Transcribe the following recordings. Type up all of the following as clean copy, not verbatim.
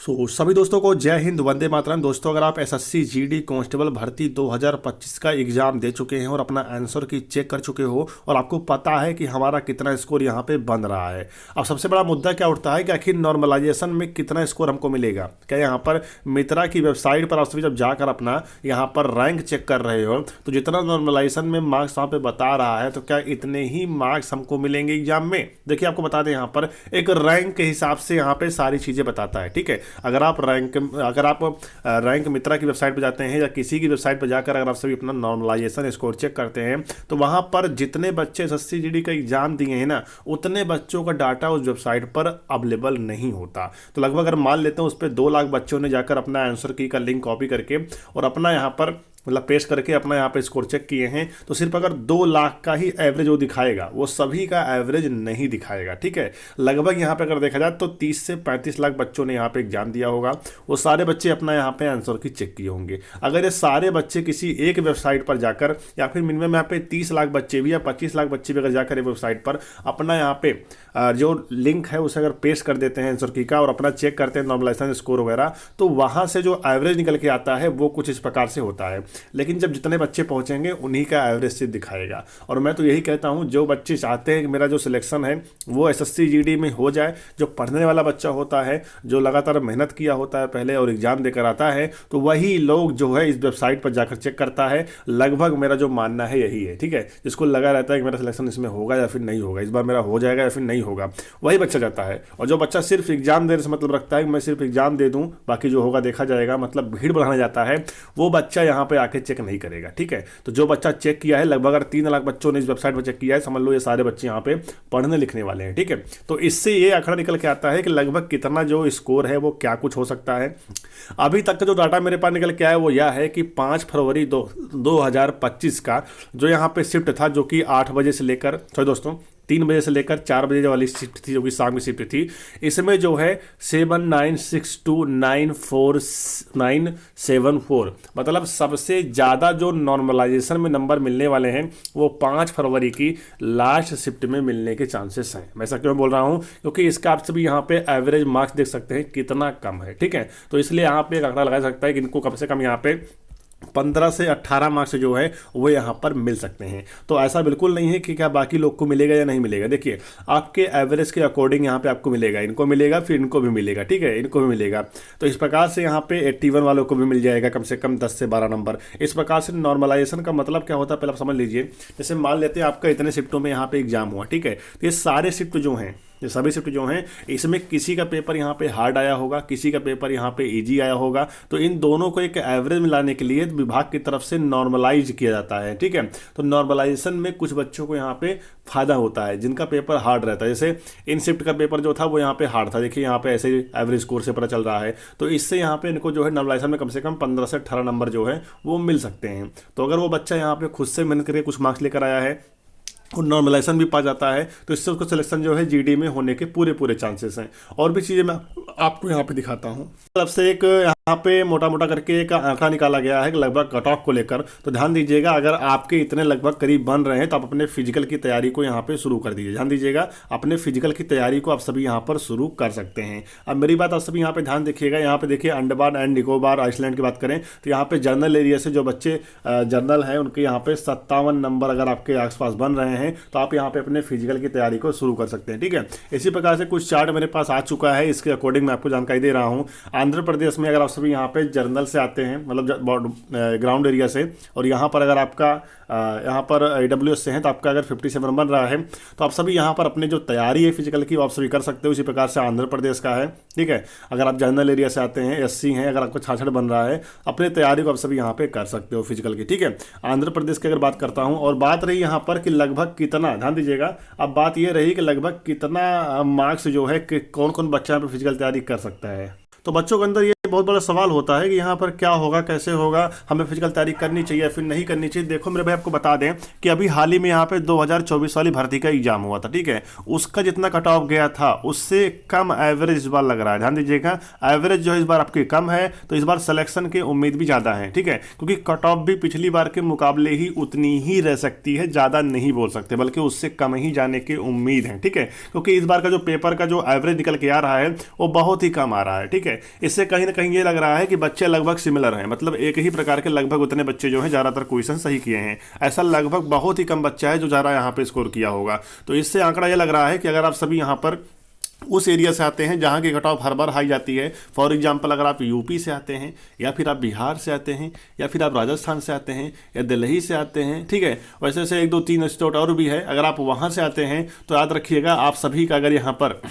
सभी दोस्तों को जय हिंद, वंदे मातरम। दोस्तों, अगर आप एसएससी जीडी कांस्टेबल भर्ती 2025 का एग्जाम दे चुके हैं और अपना आंसर की चेक कर चुके हो और आपको पता है कि हमारा कितना स्कोर यहाँ पे बन रहा है, अब सबसे बड़ा मुद्दा क्या उठता है कि आखिर नॉर्मलाइजेशन में कितना स्कोर हमको मिलेगा। क्या यहाँ पर मित्रा की वेबसाइट पर आप सभी जब जाकर अपना यहाँ पर रैंक चेक कर रहे हो तो जितना नॉर्मलाइजेशन में मार्क्स वहाँ पे बता रहा है, तो क्या इतने ही मार्क्स हमको मिलेंगे एग्जाम में? देखिए, आपको बता दें, यहाँ पर एक रैंक के हिसाब से यहाँ पे सारी चीज़ें बताता है। ठीक है, अगर आप रैंक मित्रा की वेबसाइट पर जाते हैं या किसी की वेबसाइट पर जाकर अगर आप सभी अपना नॉर्मलाइजेशन स्कोर चेक करते हैं तो वहां पर जितने बच्चे एसएससी जीडी का एग्जाम दिए हैं ना, उतने बच्चों का डाटा उस वेबसाइट पर अवेलेबल नहीं होता। तो लगभग अगर मान लेते हैं उस पर 2 लाख बच्चों ने जाकर अपना आंसर की का लिंक कॉपी करके और अपना यहाँ पर मतलब पेस्ट करके अपना यहाँ पे स्कोर चेक किए हैं, तो सिर्फ अगर 2 लाख का ही एवरेज वो दिखाएगा, वो सभी का एवरेज नहीं दिखाएगा। ठीक है, लगभग यहाँ पे अगर देखा जाए तो 30 से 35 लाख बच्चों ने यहाँ पे एग्जाम दिया होगा। वो सारे बच्चे अपना यहाँ पे आंसर की चेक किए होंगे। अगर ये सारे बच्चे किसी एक वेबसाइट पर जाकर या फिर मिनिमम यहाँ पे 30 लाख बच्चे भी या 25 लाख बच्चे भी अगर जाकर वेबसाइट पर अपना यहाँ पे जो लिंक है उसे अगर पेस्ट कर देते हैं आंसर की का और अपना चेक करते हैं नॉर्मलाइजेशन स्कोर वगैरह, तो वहाँ से जो एवरेज निकल के आता है वो कुछ इस प्रकार से होता है। लेकिन जब जितने बच्चे पहुंचेंगे उन्हीं का एवरेज से दिखाएगा। और मैं तो यही कहता हूं, जो बच्चे चाहते हैं कि मेरा जो सिलेक्शन है वो एसएससी जीडी में हो जाए, जो पढ़ने वाला बच्चा होता है, जो लगातार मेहनत किया होता है पहले और एग्जाम देकर आता है, तो वही लोग जो है इस वेबसाइट पर जाकर चेक करता है। लगभग मेरा जो मानना है यही है। ठीक है, जिसको लगा रहता है कि मेरा सिलेक्शन इसमें होगा या फिर नहीं होगा, इस बार मेरा हो जाएगा या फिर नहीं होगा, वही बच्चा जाता है। और जो बच्चा सिर्फ एग्जाम देने से मतलब रखता है कि मैं सिर्फ एग्जाम दे दूं, बाकी जो होगा देखा जाएगा, मतलब भीड़ बढ़ाने जाता है, वो बच्चा यहाँ पे आके चेक नहीं करेगा। ठीक है, तो जो बच्चा चेक किया है, लगभग अगर 3 लाख बच्चों ने इस वेबसाइट पर चेक किया है, समझ लो ये सारे बच्चे यहाँ पे पढ़ने लिखने वाले हैं। ठीक है, तो इससे ये आंकड़ा निकल के आता है कि लगभग कितना जो स्कोर है वो क्या कुछ हो सकता है। अभी तक का जो डाटा मेरे पास निकल के आया वो यह है कि 5 फरवरी 2025 का जो यहाँ पे शिफ्ट था, जो कि 8 बजे से लेकर 3 बजे से लेकर 4 बजे वाली शिफ्ट थी, जो कि शाम की शिफ्ट थी, इसमें जो है 796294,974 मतलब सबसे ज़्यादा जो नॉर्मलाइजेशन में नंबर मिलने वाले हैं वो 5 फरवरी की लास्ट शिफ्ट में मिलने के चांसेस हैं। मैं ऐसा क्यों बोल रहा हूँ, क्योंकि इसका आप सभी यहाँ पे एवरेज मार्क्स देख सकते हैं कितना कम है। ठीक है, तो इसलिए यहाँ पे एक आंकड़ा लगा सकता है कि इनको कम से कम यहाँ पे 15 से 18 मार्क्स जो है वो यहाँ पर मिल सकते हैं। तो ऐसा बिल्कुल नहीं है कि क्या बाकी लोग को मिलेगा या नहीं मिलेगा। देखिए, आपके एवरेज के अकॉर्डिंग यहाँ पे आपको मिलेगा, इनको मिलेगा, फिर इनको भी मिलेगा। ठीक है, इनको भी मिलेगा। तो इस प्रकार से यहाँ पे 81 वालों को भी मिल जाएगा कम से कम 10 से 12 नंबर। इस प्रकार से नॉर्मलाइजेशन का मतलब क्या होता है पहले आप समझ लीजिए। जैसे मान लेते हैं आपका इतने शिफ्टों में यहाँ पे एग्जाम हुआ। ठीक है, तो ये सारे शिफ्ट जो हैं, ये सभी शिफ्ट जो हैं, इसमें किसी का पेपर यहाँ पे हार्ड आया होगा, किसी का पेपर यहाँ पे इजी आया होगा। तो इन दोनों को एक एवरेज में लाने के लिए विभाग की तरफ से नॉर्मलाइज किया जाता है। ठीक है, तो नॉर्मलाइजेशन में कुछ बच्चों को यहाँ पे फायदा होता है जिनका पेपर हार्ड रहता है। जैसे इन शिफ्ट का पेपर जो था वो यहाँ पे हार्ड था, देखिए यहाँ पे ऐसे एवरेज स्कोर से पता चल रहा है। तो इससे यहाँ पे इनको जो है नॉर्मलाइजेशन में कम से कम 15 से 18 नंबर जो है वो मिल सकते हैं। तो अगर वो बच्चा यहाँ पे खुद से मेहनत करके कुछ मार्क्स लेकर आया है और नॉर्मलाइजेशन भी पा जाता है, तो इससे उसको सिलेक्शन जो है जीडी में होने के पूरे चांसेस हैं। और भी चीज़ें मैं आपको यहाँ पे दिखाता हूँ। तरफ से एक यहाँ पे मोटा मोटा करके एक आंकड़ा निकाला गया है लगभग कट ऑफ को लेकर। तो ध्यान दीजिएगा, अगर आपके इतने लगभग करीब बन रहे हैं तो आप अपने फिजिकल की तैयारी को यहाँ पे शुरू कर दीजिए। ध्यान दीजिएगा, अपने फिजिकल की तैयारी को आप सभी यहाँ पर शुरू कर सकते हैं। अब मेरी बात आप सभी यहाँ पे ध्यान देखिएगा। यहाँ पे देखिए, अंडमान एंड निकोबार आइसलैंड की बात करें तो यहाँ पे जनरल एरिया से जो बच्चे जनरल हैं उनके यहाँ पे 57 नंबर अगर आपके आसपास बन रहे हैं तो आप यहाँ पे अपने फिजिकल की तैयारी को शुरू कर सकते हैं। ठीक है, इसी प्रकार से कुछ चार्ट मेरे पास आ चुका है, इसके अकॉर्डिंग मैं आपको जानकारी दे रहा हूँ। आंध्र प्रदेश में अगर आप सभी यहाँ पे जर्नल से आते हैं, मतलब ग्राउंड एरिया से, और यहाँ पर अगर आपका यहाँ पर AWS से हैं तो आपका अगर 57 बन रहा है तो आप सभी यहाँ पर अपने जो तैयारी है फिजिकल की वो आप सभी कर सकते हो। इसी प्रकार से आंध्र प्रदेश का है। ठीक है, अगर आप जनरल एरिया से आते हैं, SC हैं, अगर आपको 66 बन रहा है, अपने तैयारी को आप सभी यहाँ पे कर सकते हो फिजिकल की। ठीक है, आंध्र प्रदेश की अगर बात करता हूँ, और बात रही यहाँ पर कि लगभग कितना, ध्यान दीजिएगा, अब बात ये रही कि लगभग कितना मार्क्स जो है कि कौन कौन बच्चा यहाँ पे फिजिकल तैयारी कर सकता है। तो बच्चों के अंदर ये बहुत बड़ा सवाल होता है कि यहाँ पर क्या होगा, कैसे होगा, हमें फिजिकल तैयारी करनी चाहिए या फिर नहीं करनी चाहिए। देखो मेरे भाई, आपको बता दें कि अभी हाल ही में यहाँ पे 2024 वाली भर्ती का एग्जाम हुआ था, ठीक है। उसका जितना कट ऑफ गया था उससे कम एवरेज इस बार लग रहा है। ध्यान दीजिएगा, एवरेज जो है इस बार आपकी कम है, तो इस बार सिलेक्शन की उम्मीद भी ज़्यादा है, ठीक है। क्योंकि कट ऑफ भी पिछली बार के मुकाबले ही उतनी ही रह सकती है, ज़्यादा नहीं बोल सकते, बल्कि उससे कम ही जाने की उम्मीद है, ठीक है। क्योंकि इस बार का जो पेपर का जो एवरेज निकल के आ रहा है वो बहुत ही कम आ रहा है, ठीक है। इससे कहीं ना कहीं ये लग रहा है कि बच्चे लगभग सिमिलर हैं, मतलब एक ही प्रकार के लगभग उतने बच्चे जो हैं ज़्यादातर क्वेश्चन सही किए हैं। ऐसा लगभग बहुत ही कम बच्चा है जो ज़्यादा यहाँ पे स्कोर किया होगा। तो इससे आंकड़ा ये लग रहा है कि अगर आप सभी यहाँ पर उस एरिया से आते हैं जहाँ की cut of her bar high जाती है, फॉर एग्जांपल अगर आप यूपी से आते हैं, या फिर आप बिहार से आते हैं, या फिर आप राजस्थान से आते हैं, या दिल्ली से आते हैं, ठीक है। वैसे से 1 2 3 स्टेट और भी है, अगर आप वहाँ से आते हैं तो याद रखिएगा आप सभी का अगर यहाँ पर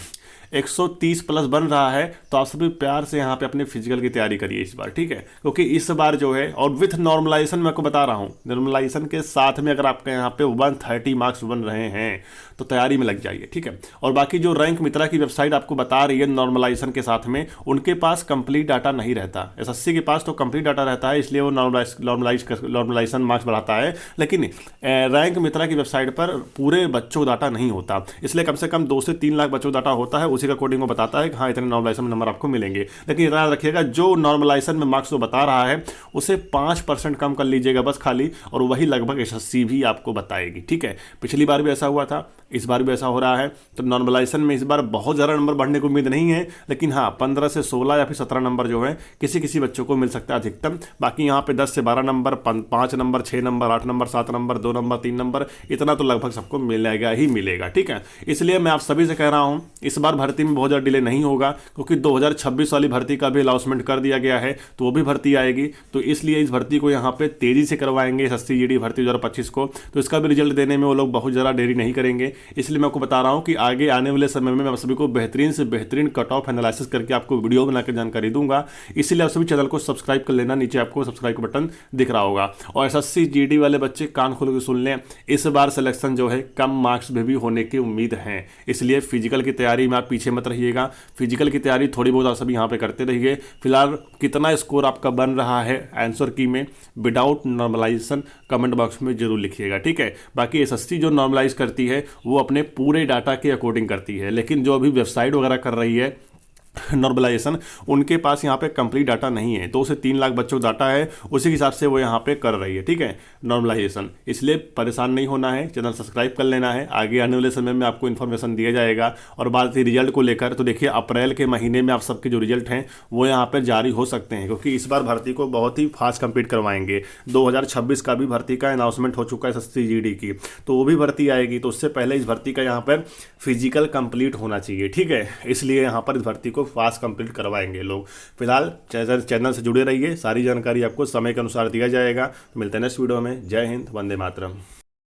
130 प्लस बन रहा है तो आप सभी प्यार से यहाँ पे अपने फिजिकल की तैयारी करिए इस बार, ठीक है। क्योंकि इस बार जो है, और विथ नॉर्मलाइजेशन मैं आपको बता रहा हूँ, नॉर्मलाइजेशन के साथ में अगर आपके यहाँ पे 130 मार्क्स बन रहे हैं तो तैयारी में लग जाइए, ठीक है। और बाकी जो रैंक मित्रा की वेबसाइट आपको बता रही है नॉर्मलाइजेशन के साथ में, उनके पास कंप्लीट डाटा नहीं रहता। एसएससी के पास तो कंप्लीट डाटा रहता है, इसलिए वो नॉर्मलाइजेशन मार्क्स बढ़ाता है, लेकिन रैंक मित्रा की वेबसाइट पर पूरे बच्चों का डाटा नहीं होता। इसलिए कम से कम 2 से 3 लाख बच्चों का डाटा होता है, उसी का कोडिंग वो बताता है कि हाँ इतने नॉर्मलाइजेशन में नंबर आपको मिलेंगे। लेकिन याद रखिएगा जो नॉर्मलाइजेशन में मार्क्स वो बता रहा है उसे 5% कम कर लीजिएगा बस खाली, और वही लगभग एसएससी भी आपको बताएगी, ठीक है। पिछली बार भी ऐसा हुआ था, इस बार भी ऐसा हो रहा है। तो नॉर्मलाइजेशन में इस बार बहुत ज़्यादा नंबर बढ़ने की उम्मीद नहीं है, लेकिन हाँ 15 से 16 या फिर 17 नंबर जो है किसी किसी बच्चों को मिल सकता है अधिकतम। बाकी यहाँ पे 10 से 12 number, 5 number, 6 number, 8 number, 7 number, 2 number, 3 number, इतना तो लगभग सबको मिलेगा ही मिलेगा, ठीक है। इसलिए मैं आप सभी से कह रहा हूँ इस बार भर्ती में बहुत ज़्यादा डिले नहीं होगा, क्योंकि 2026 वाली भर्ती का भी अनाउंसमेंट कर दिया गया है, तो वो भी भर्ती आएगी। तो इसलिए इस भर्ती को यहाँ पे तेजी से करवाएंगे, एसएससी जीडी भर्ती 2025 को। तो इसका भी रिजल्ट देने में वो लोग बहुत ज़्यादा देरी नहीं करेंगे। इसलिए मैं आपको बता रहा हूं कि आगे आने वाले समय में मैं आप सभी को बेहतरीन से बेहतरीन कट ऑफ एनालिसिस करके आपको वीडियो बनाकर जानकारी दूंगा। इसीलिए आप सभी चैनल को सब्सक्राइब कर लेना, नीचे आपको सब्सक्राइब का बटन दिख रहा होगा। और एसएससी जीडी वाले बच्चे कान खोल के सुन लें, इस बार सिलेक्शन जो है कम मार्क्स में भी होने की उम्मीद है। इसलिए फिजिकल की तैयारी में आप पीछे मत रहिएगा, फिजिकल की तैयारी थोड़ी बहुत आप सभी यहाँ पे करते रहिए। फिलहाल कितना स्कोर आपका बन रहा है आंसर की में विदाउट नॉर्मलाइजेशन कमेंट बॉक्स में जरूर लिखिएगा, ठीक है। बाकी एसएससी जो नॉर्मलाइज करती है वो अपने पूरे डाटा के अकॉर्डिंग करती है, लेकिन जो अभी वेबसाइट वगैरह कर रही है नॉर्मलाइजेशन, उनके पास यहाँ पे कंप्लीट डाटा नहीं है। 2 से 3 लाख बच्चों का डाटा है, उसी के हिसाब से वो यहाँ पे कर रही है, ठीक है, नॉर्मलाइजेशन। इसलिए परेशान नहीं होना है, चैनल सब्सक्राइब कर लेना है। आगे आने वाले समय में आपको इन्फॉर्मेशन दिया जाएगा। और बात रिजल्ट को लेकर, तो देखिए अप्रैल के महीने में आप सबके जो रिजल्ट हैं वो यहाँ पर जारी हो सकते हैं, क्योंकि इस बार भर्ती को बहुत ही फास्ट कंप्लीट करवाएंगे। 2026 का भी भर्ती का अनाउंसमेंट हो चुका है एसएससी जीडी की, तो वो भी भर्ती आएगी। तो उससे पहले इस भर्ती का यहाँ पर फिजिकल कंप्लीट होना चाहिए, ठीक है। इसलिए यहाँ पर इस भर्ती को फास्ट कंप्लीट करवाएंगे लोग। फिलहाल चैनल से जुड़े रहिए, सारी जानकारी आपको समय के अनुसार दिया जाएगा। मिलते हैं नेक्स्ट वीडियो में। जय हिंद, वंदे मातरम।